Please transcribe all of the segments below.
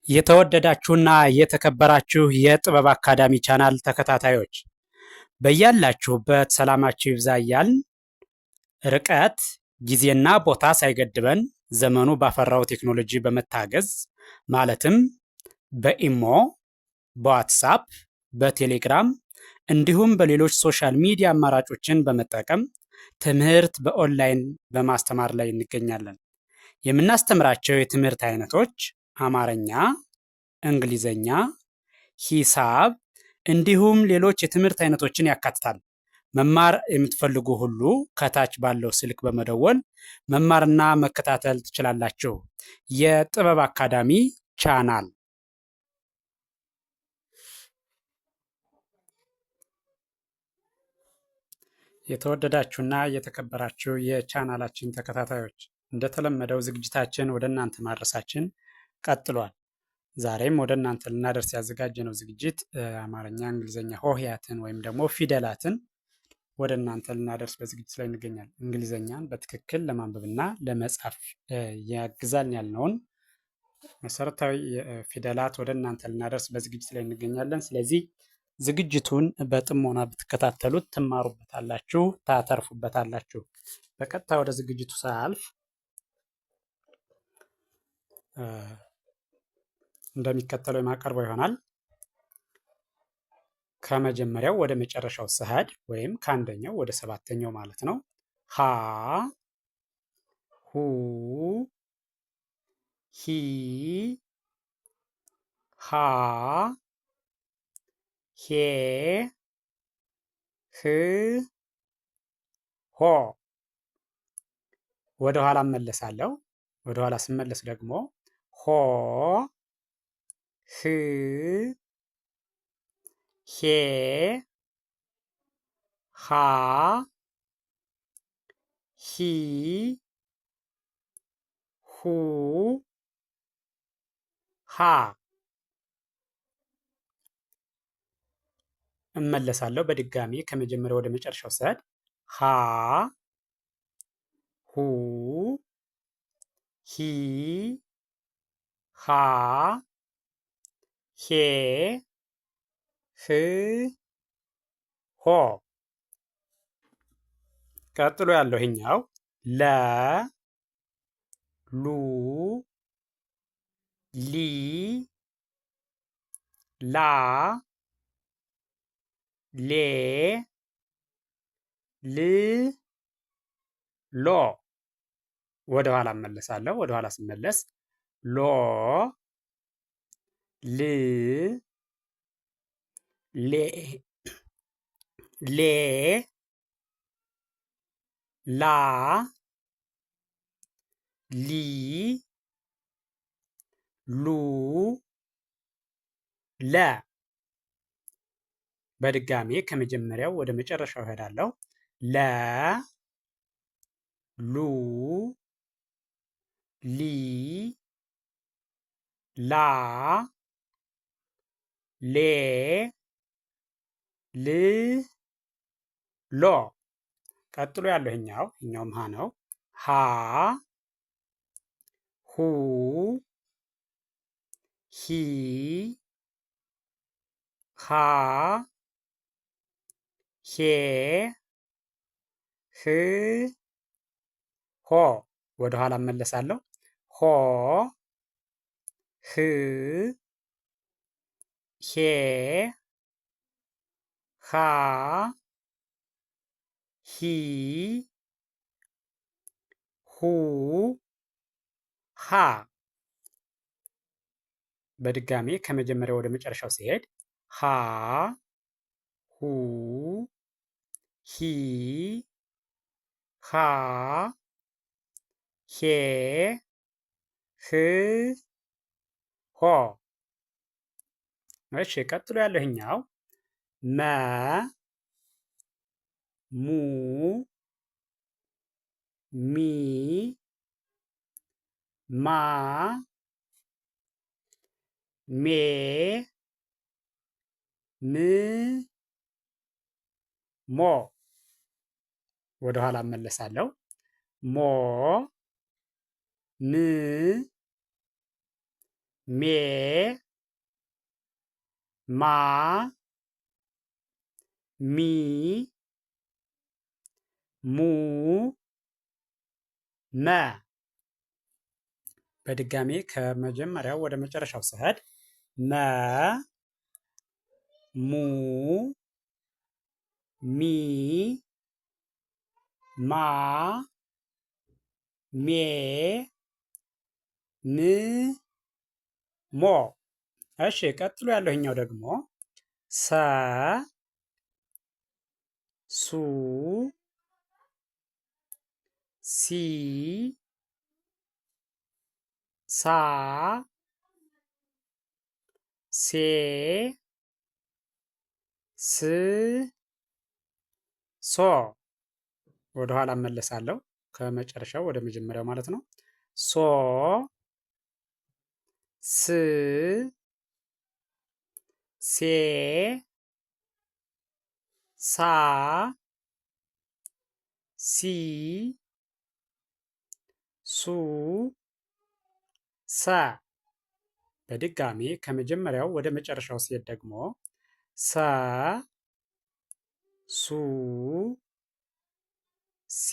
የተወደዳችሁና የተከበራችሁ የጥበብ አካዳሚ ቻናል ተከታታዮች በያላችሁበት ሰላማችሁ ይብዛ እያልን ርቀት ጊዜና ቦታ ሳይገድበን ዘመኑ ባፈራው ቴክኖሎጂ በመታገዝ ማለትም በኢሞ፣ በዋትሳፕ፣ በቴሌግራም እንዲሁም በሌሎች ሶሻል ሚዲያ አማራጮችን በመጠቀም ትምህርት በኦንላይን በማስተማር ላይ እንገኛለን። የምናስተምራቸው የትምህርት አይነቶች አማርኛ፣ እንግሊዘኛ፣ ሂሳብ እንዲሁም ሌሎች የትምህርት አይነቶችን ያካትታል። መማር የምትፈልጉ ሁሉ ከታች ባለው ስልክ በመደወል መማርና መከታተል ትችላላችሁ። የጥበብ አካዳሚ ቻናል የተወደዳችሁና የተከበራችሁ የቻናላችን ተከታታዮች እንደተለመደው ዝግጅታችን ወደ እናንተ ማድረሳችን ቀጥሏል። ዛሬም ወደ እናንተ ልናደርስ ያዘጋጀነው ዝግጅት አማርኛ፣ እንግሊዘኛ ሆሄያትን ወይም ደግሞ ፊደላትን ወደ እናንተ ልናደርስ በዝግጅት ላይ እንገኛለን። እንግሊዘኛን በትክክል ለማንበብና ለመጻፍ ያግዛል ያልነውን መሰረታዊ ፊደላት ወደ እናንተ ልናደርስ በዝግጅት ላይ እንገኛለን። ስለዚህ ዝግጅቱን በጥሞና ብትከታተሉት ትማሩበታላችሁ፣ ታተርፉበታላችሁ። በቀጥታ ወደ ዝግጅቱ ሳያልፍ እንደሚከተለው የማቀርበው ይሆናል። ከመጀመሪያው ወደ መጨረሻው ስሄድ ወይም ከአንደኛው ወደ ሰባተኛው ማለት ነው። ሀ፣ ሁ፣ ሂ፣ ሃ፣ ሄ፣ ህ፣ ሆ። ወደ ኋላ እመለሳለሁ። ወደ ኋላ ስመለስ ደግሞ ሆ፣ ህ፣ ሄ፣ ሃ፣ ሂ፣ ሁ፣ ሃ። እመለሳለሁ በድጋሚ ከመጀመሪያ ወደ መጨረሻው ስሄድ ሀ፣ ሁ፣ ሂ፣ ሃ፣ ሄ፣ ህ፣ ሆ። ቀጥሎ ያለው ይሄኛው ለ፣ ሉ፣ ሊ፣ ላ፣ ሌ፣ ል፣ ሎ። ወደ ኋላ እመለሳለሁ። ወደ ኋላ ስመለስ ሎ፣ ል፣ ሌ፣ ሌ፣ ላ፣ ሊ፣ ሉ፣ ለ። በድጋሚ ከመጀመሪያው ወደ መጨረሻው እሄዳለሁ። ለ፣ ሉ፣ ሊ፣ ላ፣ ሌ፣ ል፣ ሎ። ቀጥሎ ያለው ይሄኛውም ሀ ነው። ሀ፣ ሁ፣ ሂ፣ ሃ፣ ሄ፣ ህ፣ ሆ። ወደ ኋላ እመለሳለሁ። ሆ፣ ህ፣ ሄ፣ ሃ፣ ሂ፣ ሁ፣ ሃ። በድጋሚ ከመጀመሪያው ወደ መጨረሻው ሲሄድ ሀ፣ ሁ፣ ሂ፣ ሃ፣ ሄ፣ ህ፣ ሆ። እሺ፣ ቀጥሎ ያለው ይሄኛው መ፣ ሙ፣ ሚ፣ ማ፣ ሜ፣ ም፣ ሞ። ወደ ኋላ እመለሳለሁ። ሞ፣ ም፣ ሜ ማ ሚ ሙ መ። በድጋሜ ከመጀመሪያው ወደ መጨረሻው ስሄድ መ ሙ ሚ ማ ሜ ም ሞ። እሺ ቀጥሎ ያለውኛው ደግሞ ሰ ሱ ሲ ሳ ሴ ስ ሶ። ወደኋላ እመለሳለሁ ከመጨረሻው ወደ መጀመሪያው ማለት ነው። ሶ ስ ሴ ሳ ሲ ሱ ሰ። በድጋሚ ከመጀመሪያው ወደ መጨረሻው ሲሄድ ደግሞ ሰ ሱ ሲ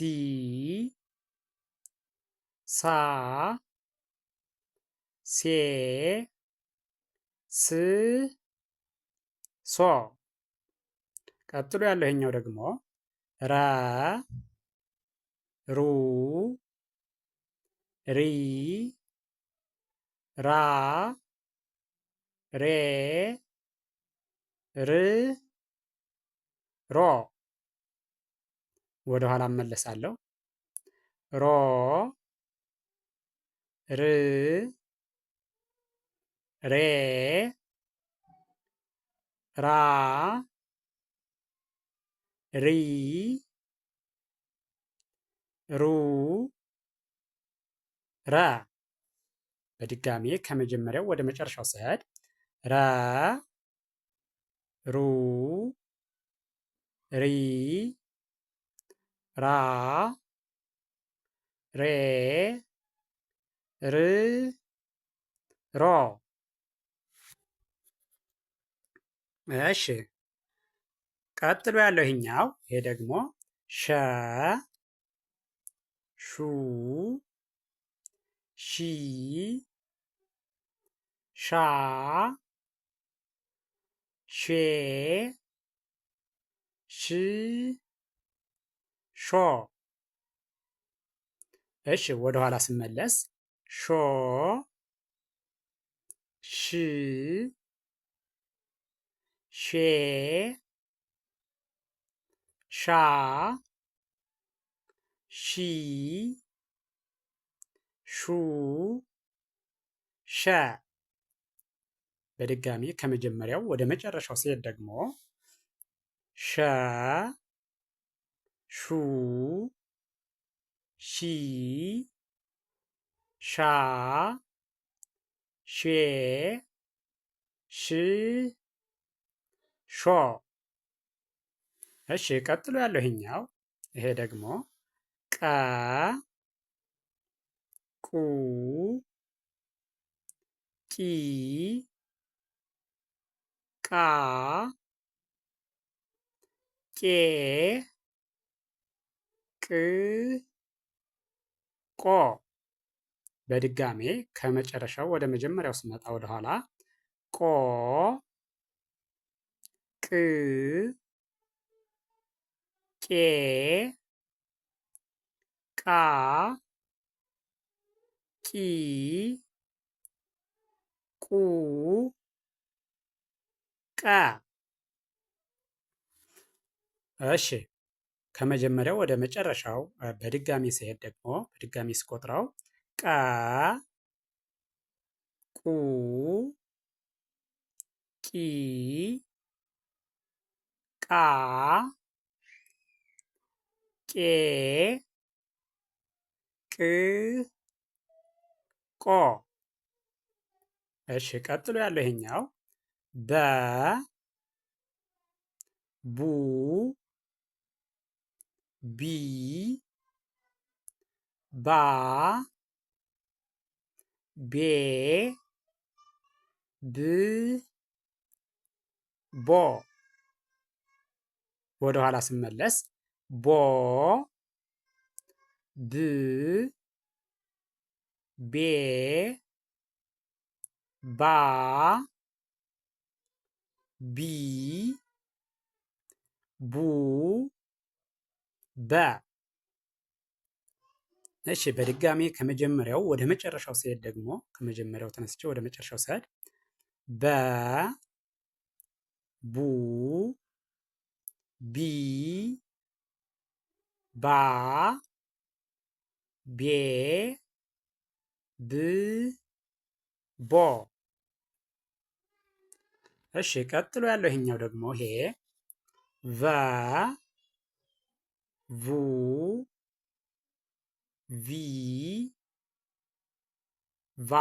ሳ ሴ ስ ሶ። ቀጥሎ ያለው ይሄኛው ደግሞ ረ ሩ ሪ ራ ሬ ር ሮ። ወደ ኋላ እመለሳለሁ። ሮ ር ሬ ራ ሪ ሩ ረ። በድጋሜ ከመጀመሪያው ወደ መጨረሻው ስሄድ ረ ሩ ሪ ራ ሬ ር ሮ። እሺ ቀጥሎ ያለው ይሄኛው ይሄ ደግሞ ሸ ሹ ሺ ሻ ሼ ሽ ሾ። እሺ ወደ ኋላ ስመለስ ሾ ሽ ሼ ሻ ሺ ሹ ሸ። በድጋሚ ከመጀመሪያው ወደ መጨረሻው ሲሄድ ደግሞ ሸ ሹ ሺ ሻ ሼ ሽ ሾ። እሺ ቀጥሎ ያለው ይሄኛው ይሄ ደግሞ ቀ ቁ ቂ ቃ ቄ ቅ ቆ። በድጋሜ ከመጨረሻው ወደ መጀመሪያው ስመጣ ወደኋላ ቆ ቅ ቄ ቃ ቂ ቁ ቀ። እሺ ከመጀመሪያው ወደ መጨረሻው በድጋሚ ሲሄድ ደግሞ በድጋሚ ስቆጥረው ቀ ቁ ቂ ቃ ቄ ቅ ቆ። እሺ ቀጥሎ ያለው ይሄኛው በ ቡ ቢ ባ ቤ ብ ቦ ወደ ኋላ ስመለስ ቦ ብ ቤ ባ ቢ ቡ በ። እሺ በድጋሚ ከመጀመሪያው ወደ መጨረሻው ሲሄድ ደግሞ ከመጀመሪያው ተነስቼ ወደ መጨረሻው ሲሄድ በ ቡ ቢ ባ ቤ ብ ቦ። እሺ ቀጥሎ ያለው ይሄኛው ደግሞ ይሄ ቨ ቡ ቪ ቫ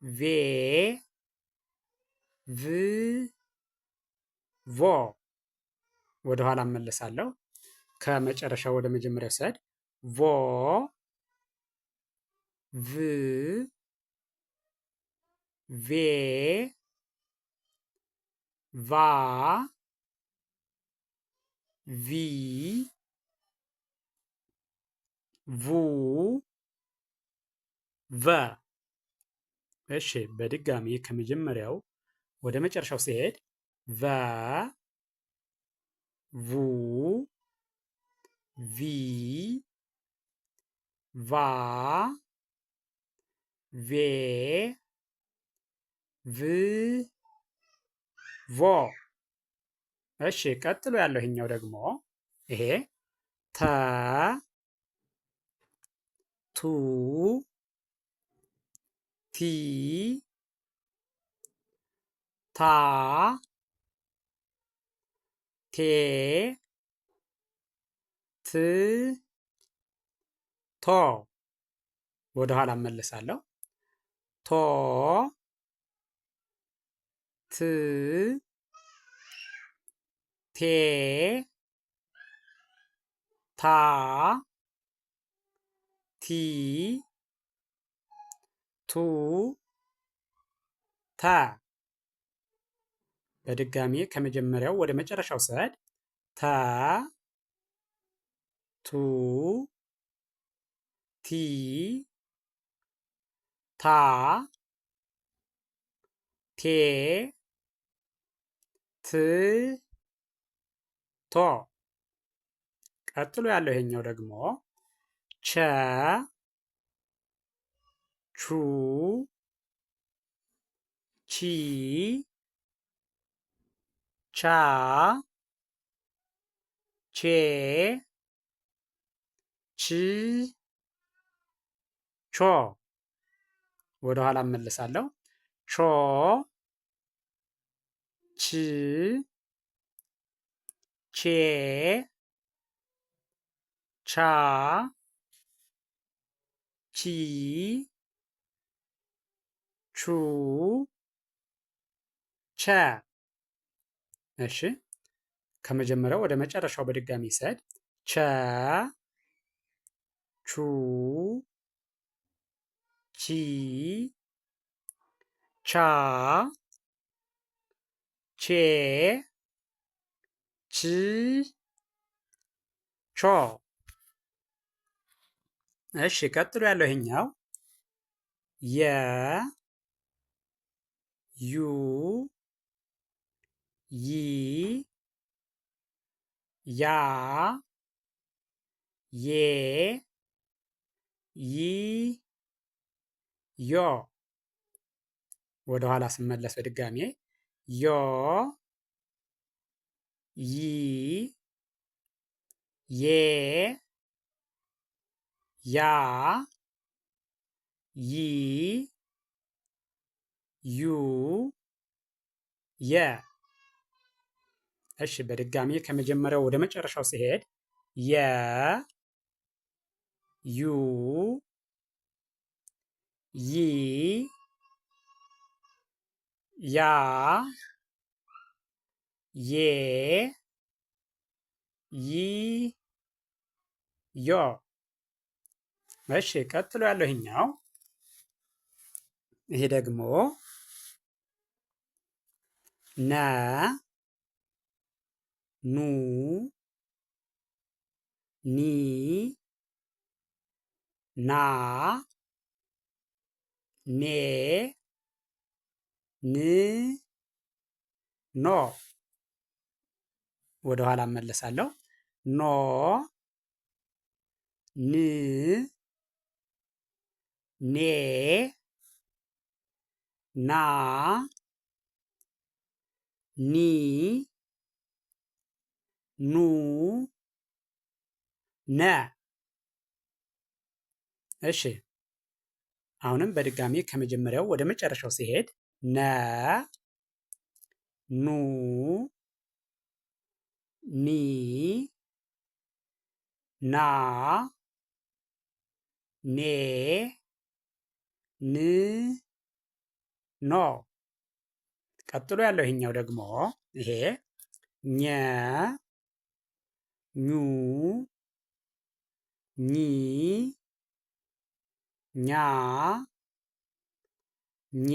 ቬ ቭ ቮ። ወደ ኋላ እመለሳለሁ። ከመጨረሻው ወደ መጀመሪያው ስሄድ ቮ ቭ ቬ ቫ ቪ ቡ ቨ። እሺ በድጋሚ ከመጀመሪያው ወደ መጨረሻው ሲሄድ ቨ ቡ ቪ ቫ ቬ ቭ ቮ። እሺ ቀጥሎ ያለው ይሄኛው ደግሞ ይሄ ተ ቱ ቲ ታ ቴ ት ቶ። ወደ ኋላ እመለሳለሁ። ቶ ት ቴ ታ ቲ ቱ ተ። በድጋሚ ከመጀመሪያው ወደ መጨረሻው ስሄድ ተ ቱ ቲ ታ ቴ ት ቶ። ቀጥሎ ያለው ይሄኛው ደግሞ ቸ ቹ ቺ ቻ ቼ ች ቾ። ወደ ኋላ እመለሳለሁ። ቾ ች ቼ ቻ ቺ ቹ ቸ። እሺ ከመጀመሪያው ወደ መጨረሻው በድጋሚ ስሄድ ቸ ቹ ቺ ቻ ቼ ች ቾ። እሺ ቀጥሎ ያለው ይሄኛው የ ዩ ይ ያ ዬ ይ ዮ። ወደ ኋላ ስመለስ በድጋሜ ዮ ይ ዬ ያ ይ ዩ የ። እሺ በድጋሚ ከመጀመሪያው ወደ መጨረሻው ሲሄድ የ ዩ ይ ያ ዬ ይ ዮ። እሺ ቀጥሎ ያለው ይሄኛው ይሄ ደግሞ ነ ኑ ኒ ና ኔ ን ኖ። ወደ ኋላ እመለሳለሁ። ኖ ን ኔ ና ኒ ኑ ነ። እሺ አሁንም በድጋሚ ከመጀመሪያው ወደ መጨረሻው ሲሄድ ነ ኑ ኒ ና ኔ ን ኖ። ቀጥሎ ያለው ይሄኛው ደግሞ ይሄ ኘ ኙ ኚ ኛ ኜ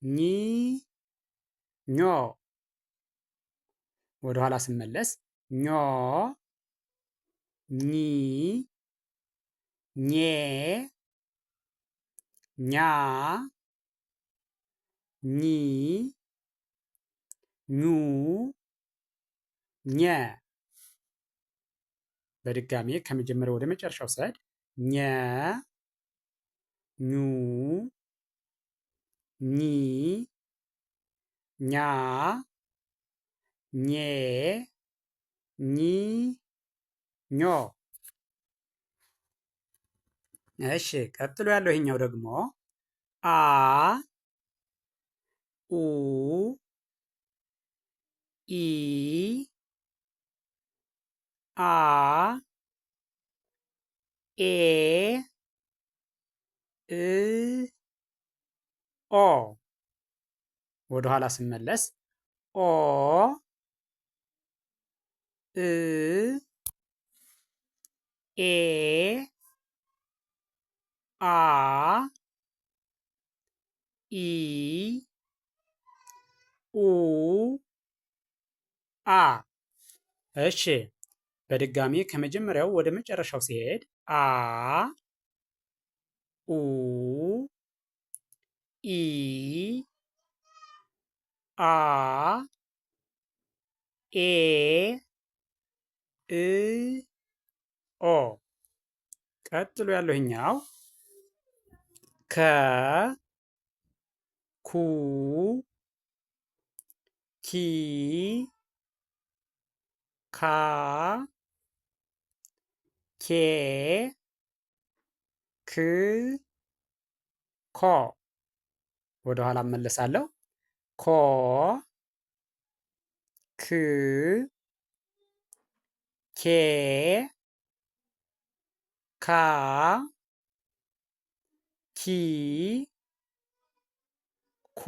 ኚ ኞ። ወደ ኋላ ስመለስ ኞ ኚ ኜ ኛ ኚ ኙ ኘ። በድጋሚ ከመጀመሪያው ወደ መጨረሻው ስሄድ ኘ ኙ ኚ ኛ ኜ ኚ ኞ። እሺ ቀጥሎ ያለው ይሄኛው ደግሞ አ ኡ ኢ አ ኤ እ ኦ። ወደ ኋላ ስመለስ ኦ እ ኤ አ ኢ ኡ አ። እሺ በድጋሚ ከመጀመሪያው ወደ መጨረሻው ሲሄድ አ ኡ ኢ አ ኤ እ ኦ። ቀጥሎ ያለው ይሄኛው ከ ኩ ኪ ካ ኬ ክ ኮ። ወደ ኋላ እመለሳለሁ። ኮ ክ ኬ ካ ኪ ኩ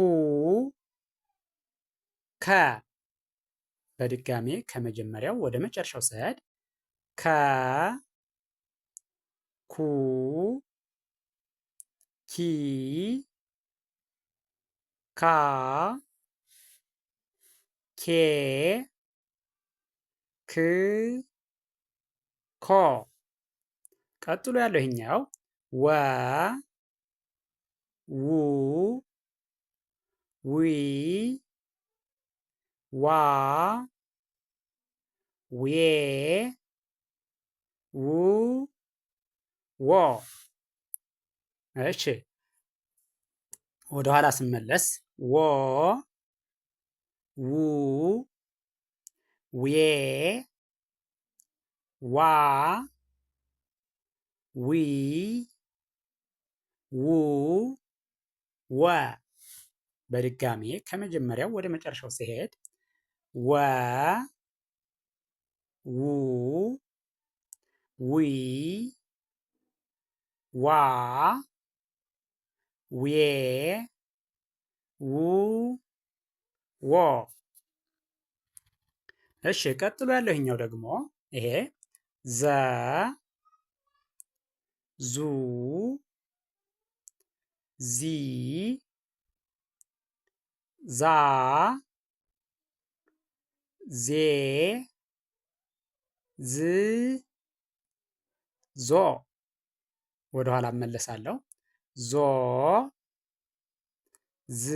ከ። በድጋሚ ከመጀመሪያው ወደ መጨረሻው ስሄድ ከ ኩ ኪ ካ ኬ ክ ኮ። ቀጥሎ ያለው ይሄኛው ወ ው ዊ ዋ ዌ ው ዎ። እሺ ወደ ኋላ ስመለስ ወ ው ዌ ዋ ዊ ው ወ። በድጋሚ ከመጀመሪያው ወደ መጨረሻው ሲሄድ ወ ው ዊ ዋ ዌ ው ዎ። እሺ ቀጥሎ ያለው ይሄኛው ደግሞ ይሄ ዘ ዙ ዚ ዛ ዜ ዝ ዞ ወደ ኋላ እመለሳለሁ። ዞ ዝ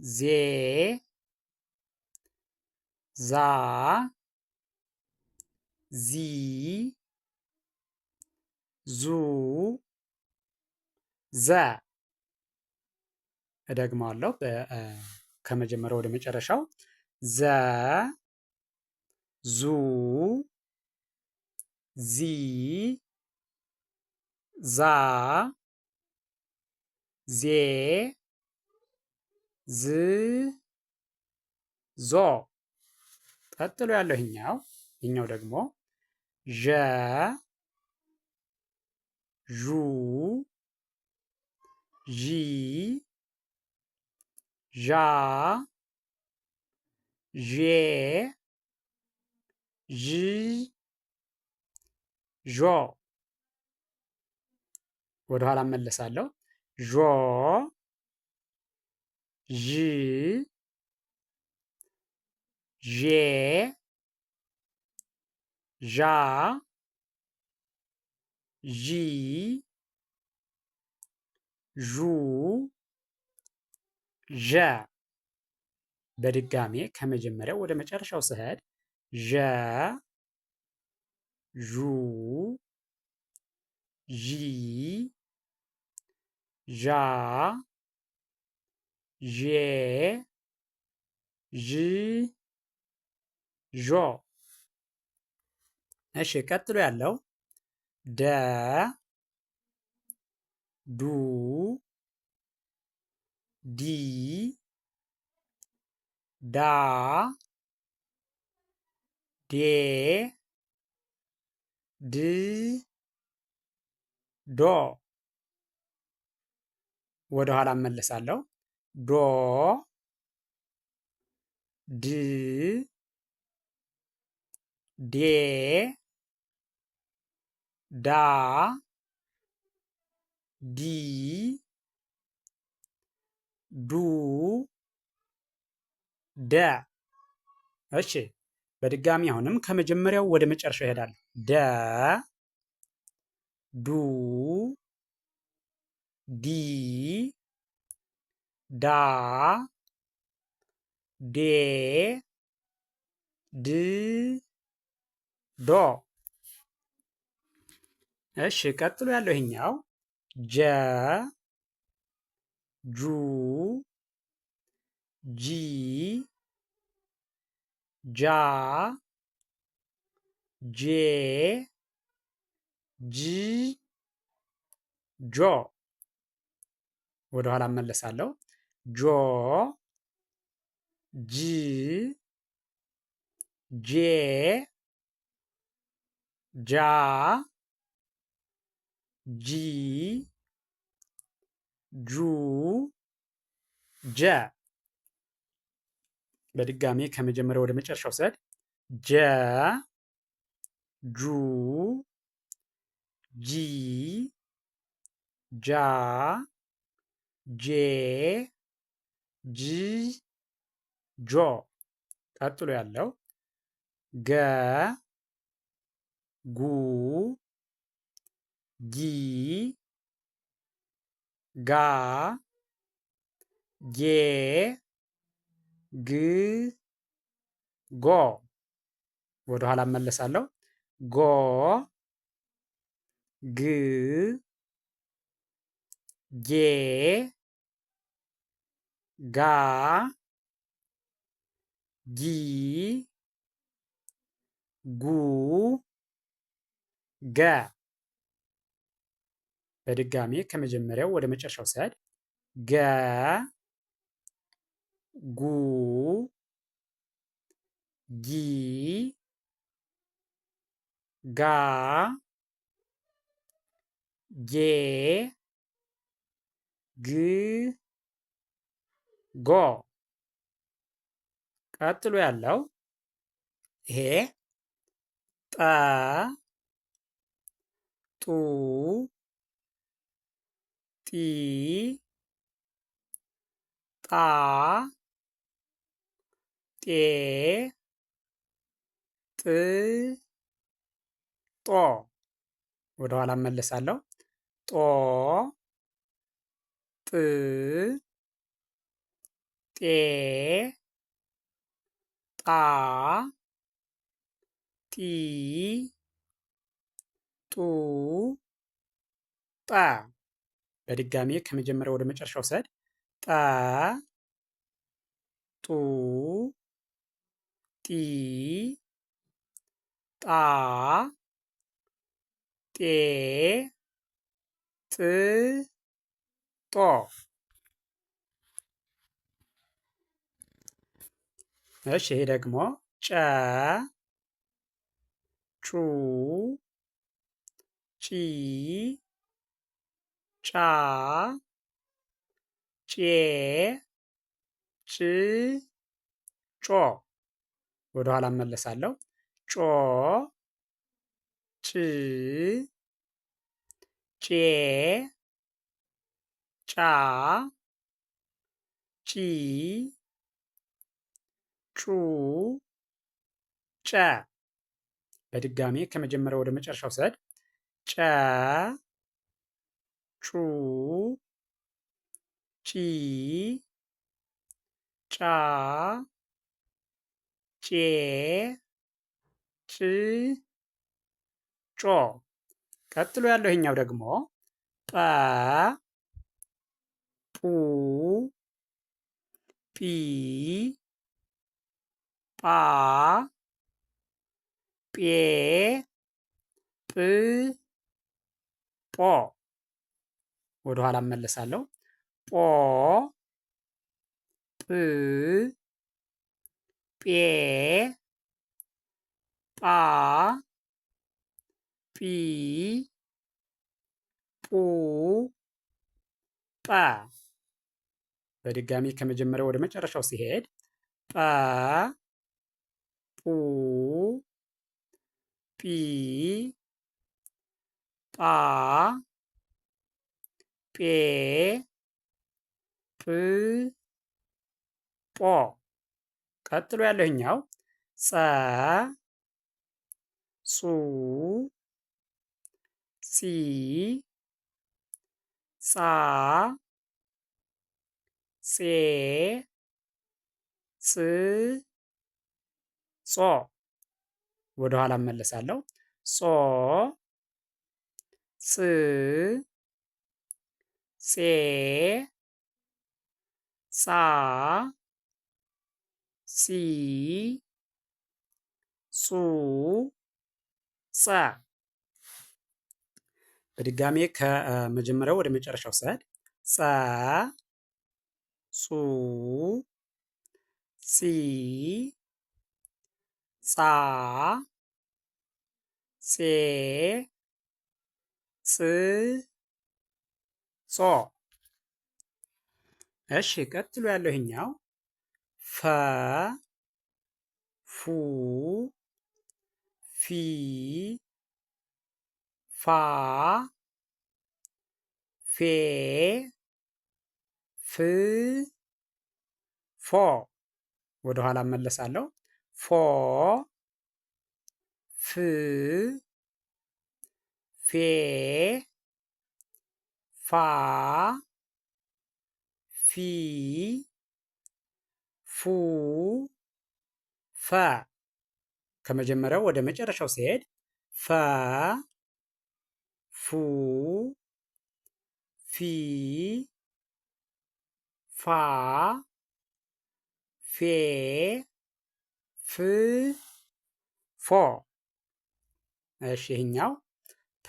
ዜ ዛ ዚ ዙ ዘ እደግመዋለሁ ከመጀመሪያው ወደ መጨረሻው ዘ ዙ ዚ ዛ ዜ ዝ ዞ። ቀጥሎ ያለው ይሄኛው ደግሞ ዠ ዡ ዢ ዣ ዤ ዥ ዦ ወደ ኋላ እመለሳለሁ። ዦ ዥ ዤ ዣ ዢ ዡ ዠ። በድጋሜ ከመጀመሪያው ወደ መጨረሻው ስሄድ ዠ ዡ ዢ ዣ ዤ ዥ ዦ። እሺ ቀጥሎ ያለው ደ ዱ ዲ ዳ ዴ ድ ዶ ወደ ኋላ እመለሳለሁ። ዶ ድ ዴ ዳ ዲ ዱ ደ። እሺ በድጋሚ አሁንም ከመጀመሪያው ወደ መጨረሻው ይሄዳል። ደ ዱ ዲ ዳ ዴ ድ ዶ። እሺ ቀጥሎ ያለው ይሄኛው ጀ ጁ ጂ ጃ ጄ ጅ ጆ ወደ ኋላ እመለሳለሁ። ጆ ጂ ጄ ጃ ጂ ጁ ጀ። በድጋሜ ከመጀመሪያው ወደ መጨረሻው ስሄድ ጀ ጁ ጂ ጃ ጄ ጅ ጆ። ቀጥሎ ያለው ገ ጉ ጊ ጋ ጌ ግ ጎ ወደ ኋላ እመለሳለሁ። ጎ ግ ጌ ጋ ጊ ጉ ገ። በድጋሜ ከመጀመሪያው ወደ መጨረሻው ስሄድ ገ ጉ ጊ ጋ ጌ ግ ጎ። ቀጥሎ ያለው ይሄ ጠ ጡ ጣ ጤ ጥ ጦ። ወደ ኋላ እመለሳለሁ። ጦ ጥ ጤ ጣ ጢ ጡ ጠ። በድጋሜ ከመጀመሪያው ወደ መጨረሻው ሰድ ጠ ጡ ጢ ጣ ጤ ጥ ጦ። እሺ ይሄ ደግሞ ጨ ጩ ጪ ጫ ጬ ጭ ጮ። ወደ ኋላ እመለሳለሁ። ጮ ጭ ጬ ጫ ጪ ጩ ጨ። በድጋሜ ከመጀመሪያው ወደ መጨረሻው ሰድ ጨ ጩ ጪ ጫ ጬ ጭ ጮ። ቀጥሎ ያለው ይሄኛው ደግሞ ጠ ጡ ጲ ጳ ጴ ጵ ጶ። ወደ ኋላ እመለሳለሁ። ጶ ጵ ጴ ጳ ጲ ጱ ጰ። በድጋሚ ከመጀመሪያው ወደ መጨረሻው ሲሄድ ጰ ጱ ጲ ጳ ጴ ጵ ጶ። ቀጥሎ ያለው ይኸኛው ጸ ጹ ጺ ጻ ጼ ጽ ጾ። ወደ ኋላ እመለሳለሁ። ጾ ጽ ጼ ጻ ጺ ጹ ጸ። በድጋሜ ከመጀመሪያው ወደ መጨረሻው ስሄድ ጸ ጹ ጺ ጻ ጼ ጽ ጾ። እሺ ቀጥሎ ያለው ይሄኛው ፈ ፉ ፊ ፋ ፌ ፍ ፎ። ወደ ኋላ እመለሳለሁ። ፎ ፍ ፌ ፋ ፊ ፉ ፈ። ከመጀመሪያው ወደ መጨረሻው ሲሄድ ፈ ፉ ፊ ፋ ፌ ፍ ፎ። እሺ ይሄኛው ፐ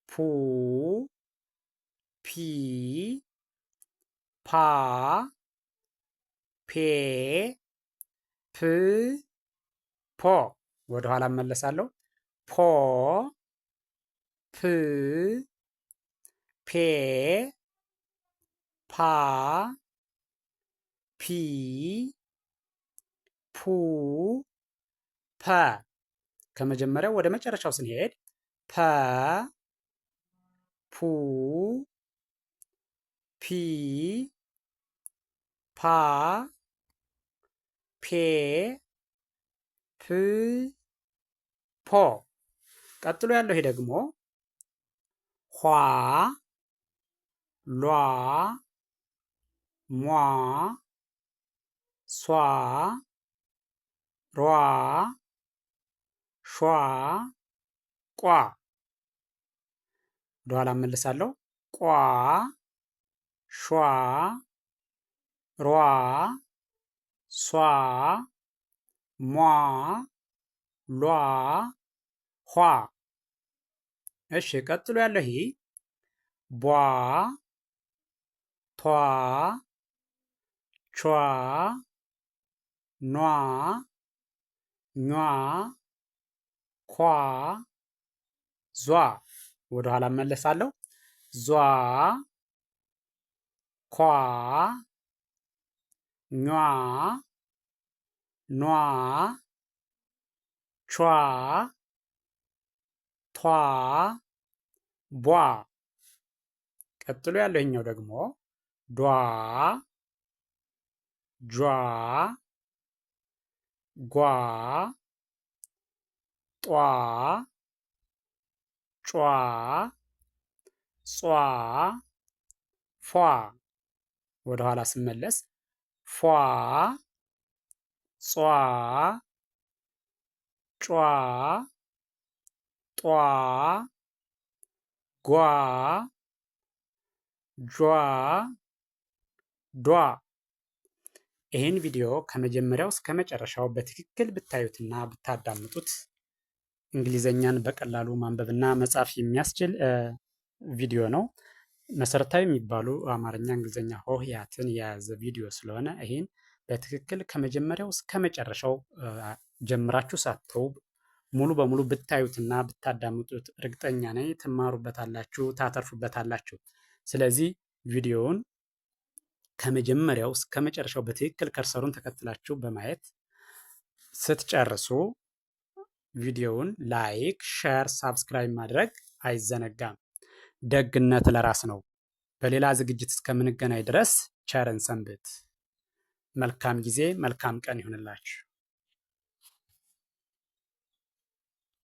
ፑ ፒ ፓ ፔ ፕ ፖ። ወደ ኋላ እመለሳለሁ። ፖ ፕ ፔ ፓ ፒ ፑ ፐ። ከመጀመሪያው ወደ መጨረሻው ስንሄድ ፐ ፑ ፒ ፓ ፔ ፕ ፖ። ቀጥሎ ያለው ይሄ ደግሞ ኋ ሏ ሟ ሷ ሯ ሿ ቋ። ወደኋላ እመልሳለሁ። ቋ ሿ ሯ ሷ ሟ ሏ ኋ። እሺ ቀጥሎ ያለው ይሄ ቧ ቷ ቿ ኗ ኟ ኳ ዟ። ወደ ኋላ እመለሳለሁ። ዟ ኳ ኟ ኗ ቿ ቷ ቧ። ቀጥሎ ያለው ይኸኛው ደግሞ ዷ ጇ ጓ ጧ ጯ ጿ ፏ። ወደ ኋላ ስመለስ ፏ ጿ ጯ ጧ ጓ ጇ ዷ። ይህን ቪዲዮ ከመጀመሪያው እስከ መጨረሻው በትክክል ብታዩትና ብታዳምጡት እንግሊዘኛን በቀላሉ ማንበብና መጻፍ የሚያስችል ቪዲዮ ነው። መሰረታዊ የሚባሉ አማርኛ፣ እንግሊዘኛ ሆሄያትን የያዘ ቪዲዮ ስለሆነ ይህን በትክክል ከመጀመሪያው እስከ መጨረሻው ጀምራችሁ ሳትተው ሙሉ በሙሉ ብታዩትና ብታዳምጡት እርግጠኛ ነኝ ትማሩበታላችሁ፣ ታተርፉበታላችሁ። ስለዚህ ቪዲዮውን ከመጀመሪያው እስከ መጨረሻው በትክክል ከርሰሩን ተከትላችሁ በማየት ስትጨርሱ ቪዲዮውን ላይክ፣ ሼር፣ ሳብስክራይብ ማድረግ አይዘነጋም። ደግነት ለራስ ነው። በሌላ ዝግጅት እስከምንገናኝ ድረስ ቸርን ሰንብት። መልካም ጊዜ፣ መልካም ቀን ይሁንላችሁ።